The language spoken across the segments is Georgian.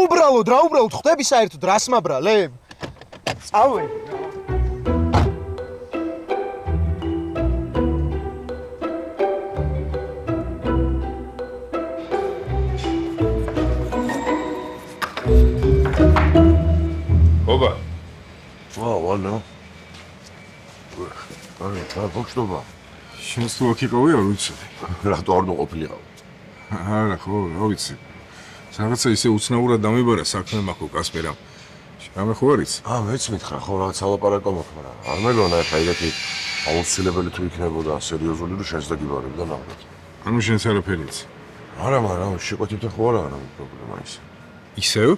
უბრალოდ ხვდები საერთოდ რას მაბრალებ? წავე. ობა. ვალო. არა, ბოქშტობა. შენ სლოვაკიკოვია ვიცი. რატო არ მოყოფილიყავ? არა, ხო, რა ვიცი. რაღაცა ისე უცნაურად დამიბარა საქმე მაქვს კასპერამ. რამე ხო არის? მეც მითხრა, ხო, რაღაც ალაპარაკო მაქვს, მაგრამ არ მეგონა ხა ეგეთი აუცილებელი თუ იქნებოდა სერიოზული რომ შენს დაგიბარებდა ნამდვილად. ანუ შენც არაფერი იცი. არა, მაგრამ შეკვეთებთან ხო არა პრობლემა ისე. ისევ?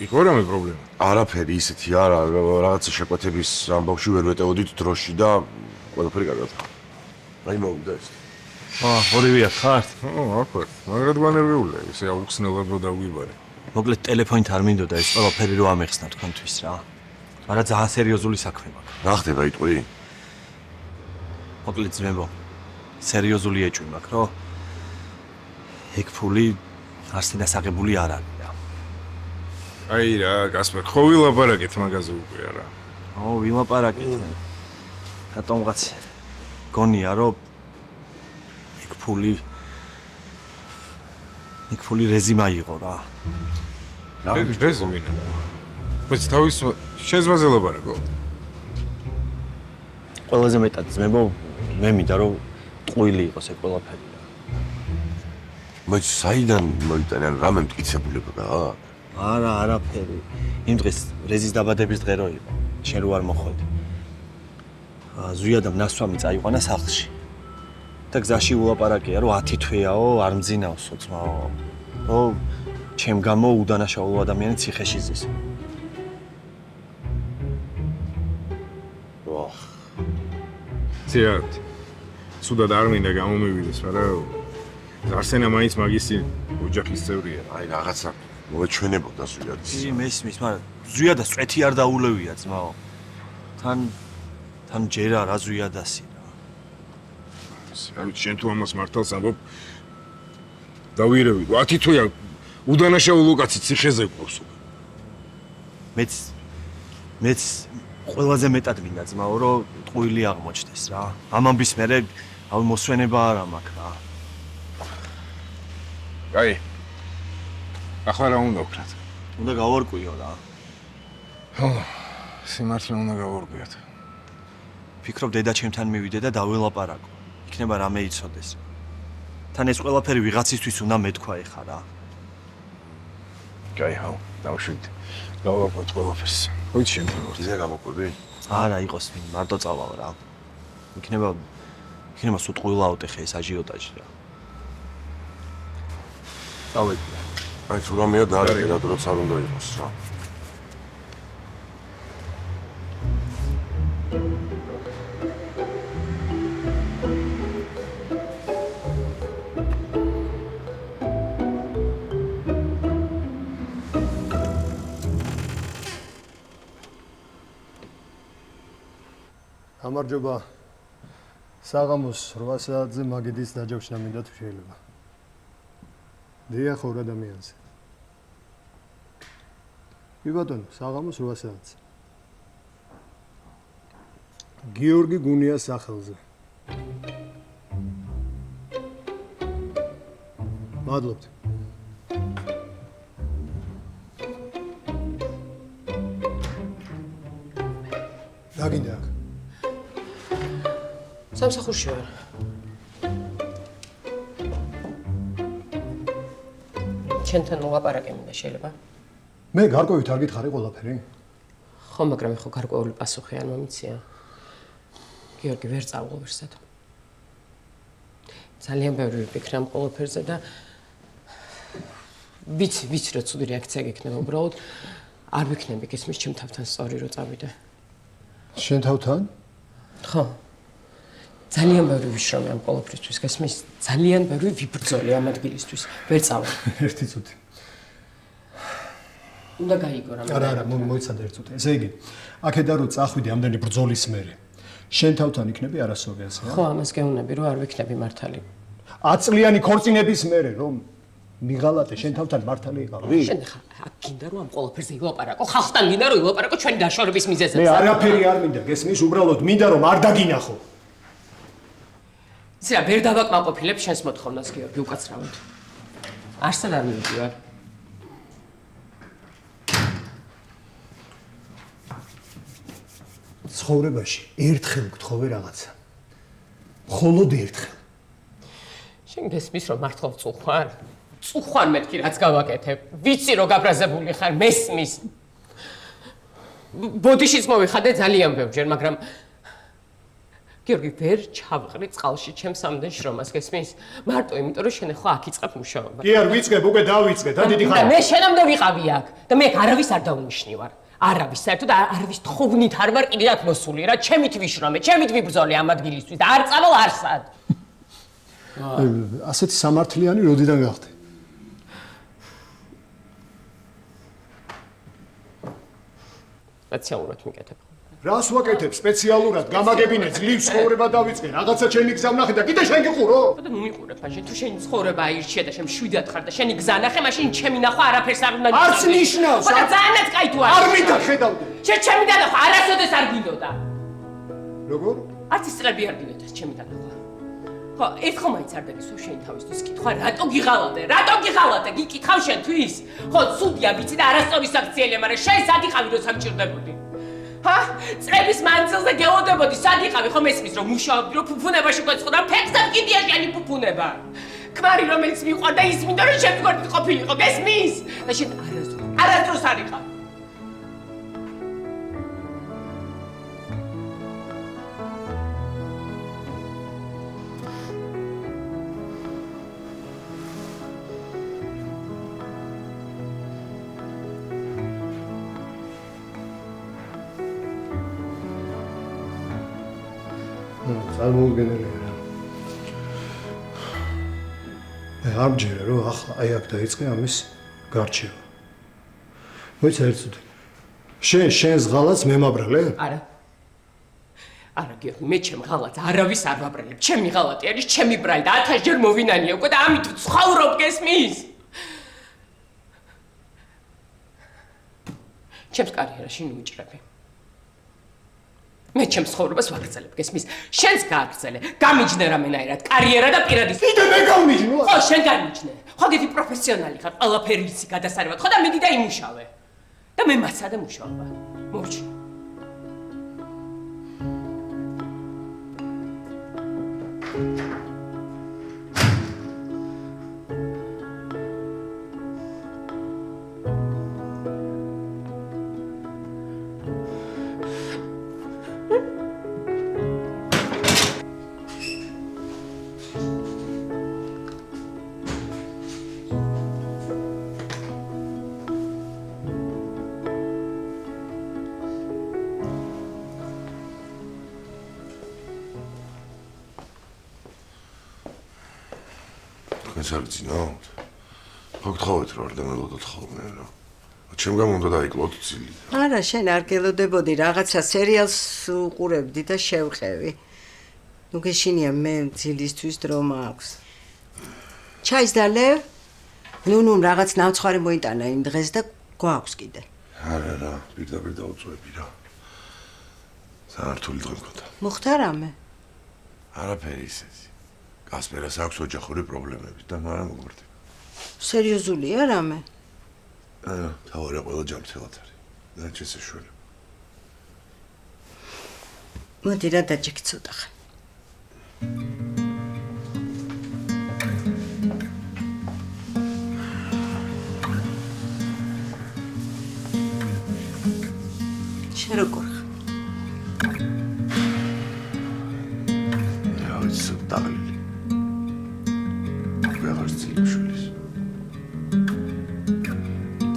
იყო რამე პრობლემა? არაფერი ისეთი არა, რაღაცა შეკვეთების ამბავში ვერ ვეტეოდით დროში და ყველაფერი კარგად. აი მოვიდა ეს. ორივეა ხართ? აკვრე. მაგრამ განერვეულია, ისე აუხსნელად რომ დავგვიბარე. მოკლედ ტელეფონით არ მინდოდა ეს ყველაფერი რომ ამეხსნა თქვენთვის რა. არა ძალიან სერიოზული საქმე მაქვს. რა ხდება იტყვი? მოკლედ ძმებო, სერიოზული ეჭვი მაქვს, რომ ეგ ფული არსი დასაღებული არ არის რა. აი რა, კასპერ, ხო ვილაპარაკეთ მაგაზე უკვე არა. ვილაპარაკეთ. რატომღაც გონია რომ ეგ ფული რეზიმა იყო რა. რეზიმა. բայց თავის შენს მასზე ლაპარაკო. ყველაზე მეტად ძმებო, მე მინდა რომ ტყუილი იყოს ეგ ყველაფერი. բայց საიდან მოიტანა რამე მტკიცებულება რა? არა, არაფერი. იმ დღეს რეზის დაბადების დღე რო იყო. შენ რო არ მოხვედი. ზვიადამ ნასვამი წაიყვანა სახლში. და გზაში ულაპარაკია, რომ 10 თვეაო, არ მძინავსო ძმაო. რომ ჩემ გამო უდანაშაულო ადამიანი ციხეში ზის. ზიად. სუდად არ მინდა გამომივიდეს, მაგრამ არსენა მაინც მაგისი ოჯახის წევრია. აი რაღაცა მოეჩვენებოდა ზვიადის. მესმის, მაგრამ ზვიადას წვეთი არ დაულევია ძმაო. თან ჯერა რა ზვიადასი რა. არ ვიცი, შენ თუ ამას მართალს ამბობ, დავიერევი, 10 თვეა უდანაშაულო კაცი ციხეზე გვყავს. მეც ყველაზე მეტად მინდა ძმაო, რომ ტყუილი აღმოჩნდეს რა. ამ ამბის მერე მოსვენება არ მაქვს რა. აი. ახლა რა უნდა ვქნათ? უნდა გავარკვიო რა. სიმართლე უნდა გავარკვიოთ. ფიქრობ დედა ჩემთან მივიდე და დაველაპარაკო. იქნება რამე იცოდეს. თან ეს ყველაფერი ვიღაცისთვის უნდა მეთქვა ეხა რა. კაი, დავშვით. გავარკვიოთ ყველაფერს. ვიცი შენ თუ ისე გამოყვები? არა, იყოს ვინ, მარტო წავალ რა. იქნება სულ ტყუილაოდე ხე ეს აჟიოტაჟი რა. დავედი. აი თუ რამეა დაარეკე, როც არ უნდა იყოს რა. გამარჯობა. საღამოს 8 საათზე მაგიდის დაჯავშნა მინდა თუ შეიძლება. დიახ, ორ ადამიანზე. კი ბატონო, საღამოს 8 საათზე. გიორგი გუნიას სახელზე. მადლობთ. რა გინდა აქ? სამსახურში ვარ. ჩემთან ულაპარაკე მინდა შეიძლება? მე გარკვევით არ გითხარი ყველაფერი? ხო, მაგრამ ეხო გარკვეული პასუხი არ მომიცია. გიორგი ვერ წავღუვირსად. ძალიან ბევრი ვიფიქრე ამ ყველაფერზე და ვიცი რომ ცუდი რეაქცია გექნება უბრალოდ არ ვიქნები გესმის ჩემ თავთან სწორი რომ წავიდე. შენ თავთან? ხო. ძალიან ბევრი ვიშრომე ამ ყველაფრისთვის, გესმის? ძალიან ბევრი ვიბრძოლე ამ ადგილისთვის. ვერ წავალ. ერთი წუთი. უნდა გაიგო რამე. არა, მოიცადე ერთი წუთი. ესე იგი, აქედან რო წახვიდე ამდენი ბრძოლის მერე. შენ თავთან იქნები არასოდეს, რა? ხო, ამას გეუბნები, რომ არ ვიქნები მართალი. 10 წლიანი ქორწინების მერე, რომ მიღალატე შენ თავთან მართალი იყავი? შენ ხა გინდა რომ ამ ყველაფერზე ილაპარაკო, ხალხთან გინდა რომ ილაპარაკო ჩვენი დაშორების მიზეზებზე. მე არაფერი არ მინდა, გესმის, უბრალოდ მინდა რომ არ დაგინახო. იცი რა, ვერ დავაკმაყოფილებ შენს მოთხოვნას, გიორგი, უკაცრავად. არსად არ მივიდივარ. ცხოვრებაში ერთხელ გთხოვე რაღაცა. მხოლოდ ერთხელ. შენ გესმის რომ მართლა წუხვარ? წუხვარ მეთქი რაც გავაკეთებ. ვიცი რომ გაბრაზებული ხარ, მესმის. ბოდიშიც მოვიხადე ძალიან ბევრჯერ, მაგრამ გიორგი ვერ ჩავყრი წყალში ჩემს ამდენ შრომას, გესმის? მარტო იმიტომ რომ შენ ახლა აქ იწყებ მუშაობა. კი არ ვიწყებ, უკვე დავიწყე და დიდი ხარ. მე შენამდე ვიყავი აქ და მე არავის არ დაუნიშნივარ. არავის საერთოდ არავის თხოვნით არ ვარ კიდე აქ მოსული რა, ჩემით ვიშრომე, ჩემით ვიბრძოლე ამ ადგილისთვის და არ წავალ არსად. ასეთი სამართლიანი როდიდან გახდე? სპეციალურად მიკეთებ. რას ვაკეთებ სპეციალურად? გამაგებინე ძლივს ცხოვრება დავიწყე, რაღაცა ჩემი გზა ვნახე და კიდე შენ გიყურო? და ნუ მიყურებ მაშინ თუ შენი ცხოვრება აირჩია და შენ მშვიდად ხარ და შენი გზა ნახე, მაშინ ჩემი ნახვა არაფერს არ უნდა არც ნიშნავს. და ძალიანაც კაი თუ არ მინდა ხედავდე. შენ ჩემი დანახვა არასოდეს არ გინდოდა. როგორ? არც ის წლები არ გინდოდა ჩემი დანახვა. ხო, ერთხელ მაინც არ დაგისვა შენი თავისთვის კითხვა, რატო გიღალატე? რატო გიღალატე? გიკითხავ შენთვის? ხო, ცუდია ვიცი და არასწორი საქციელია, მაგრამ შენ სად იყავი რომ სამჭირდებოდი? ჰა? წლების მანძილზე გელოდებოდი, სად იყავი? ხო, მესმის რომ მუშაობდი, რომ ფუფუნებაში გვეწყდა, ფექსა მკიდია შენი ფუფუნება. ქმარი რომელიც მიყვარდა ის მინდა რომ შენ გვერდით ყოფილიყო, გესმის? და შენ არასდროს არ იყავ. წარმოუდგენელია რა. მე არ მჯერა რომ ახლა აი აქ დაიწყე ამის გარჩევა. მოიცა ერთუდი. შენს ღალატს მემაბრალე? არა. არა, გიორგი, მე ჩემ ღალატს არავის არ ვაბრალებ. ჩემი ღალატი არის ჩემი ბრალი და 1000 ჯერ მოვინანია უკვე და ამით ვცხოვრობ, გესმის? ჩემს კარიერაში მიუჭრები. მე ჩემს ცხოვრებას ვაგრძელებ, გესმის? შენს გააგრძელე, გამიჯნე რამენაირად, კარიერა და პირადი. კიდე მე გავმიჯნო? ხო, შენ გამიჯნე. ხო, გეთი პროფესიონალი ხარ, ყველაფერი იცი გადასარევად. ხო და მიდი და იმუშავე. და მე მაცადე მუშაობა. მოვჭი. თქვენს არ გძინავთ? ხო გთხოვეთ რომ არ დამელოდოთ ხოლმე რა. ჩემ გამო უნდა დაიკლოთ ძილი. არა, შენ არ გელოდებოდი, რაღაცა სერიალს უყურებდი და შევყევი. ნუ გეშინია მე ძილისთვის დრო მაქვს. ჩაის დალე? ნუ რაღაც ნავცხარი მოიტანა იმ დღეს და გვაქვს კიდე. არა რა, პირდაპირ დაუწუები რა. საერთოდ დღე მქონდა. მოხდა რამე? არაფერი ისეთი. გასპერას აქვს ოჯახური პრობლემები და მაგრამ მოგვარდება. სერიოზულია რამე? არა, თავი ყველა ჯანმრთელად არის. და შესაშველი. მოდი რა დაჭიქ ცოტა ხან. შენ როგორ ხარ? რა ვიცი, დაღლილი. ვეღარ ძილიშვილის.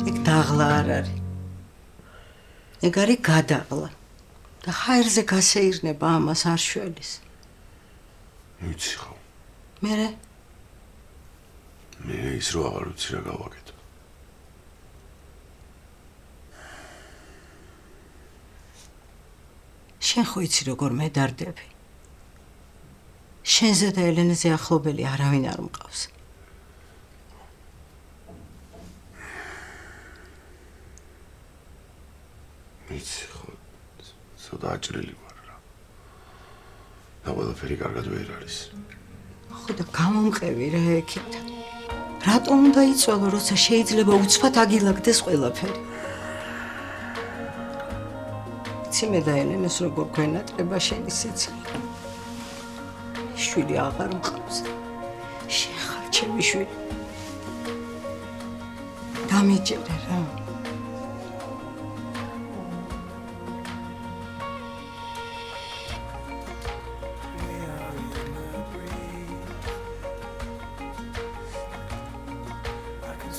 ეგ დაღლა არ არის. ეგ არის გადაღლა. და ხაერზე გასეირნება ამას არ შველის. ვიცი ხო. მერე? მე ის რო აღარ ვიცი რა გავაკეთო. შენ ხო იცი როგორ მედარდები? შენზე და ელენეზე ახლობელი არავინ არ მყავს. ვიცი ხო ცოტა აჭრილი ვარ რა და ყველაფერი კარგად ვერ არის ხო და გამომყევი რა ეკეთა რატომ უნდა იწვალო როცა შეიძლება უცბად აგილაგდეს ყველაფერი იცი მე და ელენეს როგორ გვენატრება შენი სიცილი შვილი აღარ მყავს შენ ხარ ჩემი შვილი დამიჯერე რა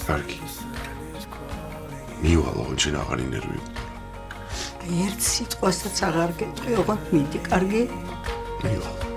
კარგი მივალო შენ აღარ ინერვიო ერთ სიტყვასაც აღარ გეტყვი ოღონდ მიდი კარგი მივალო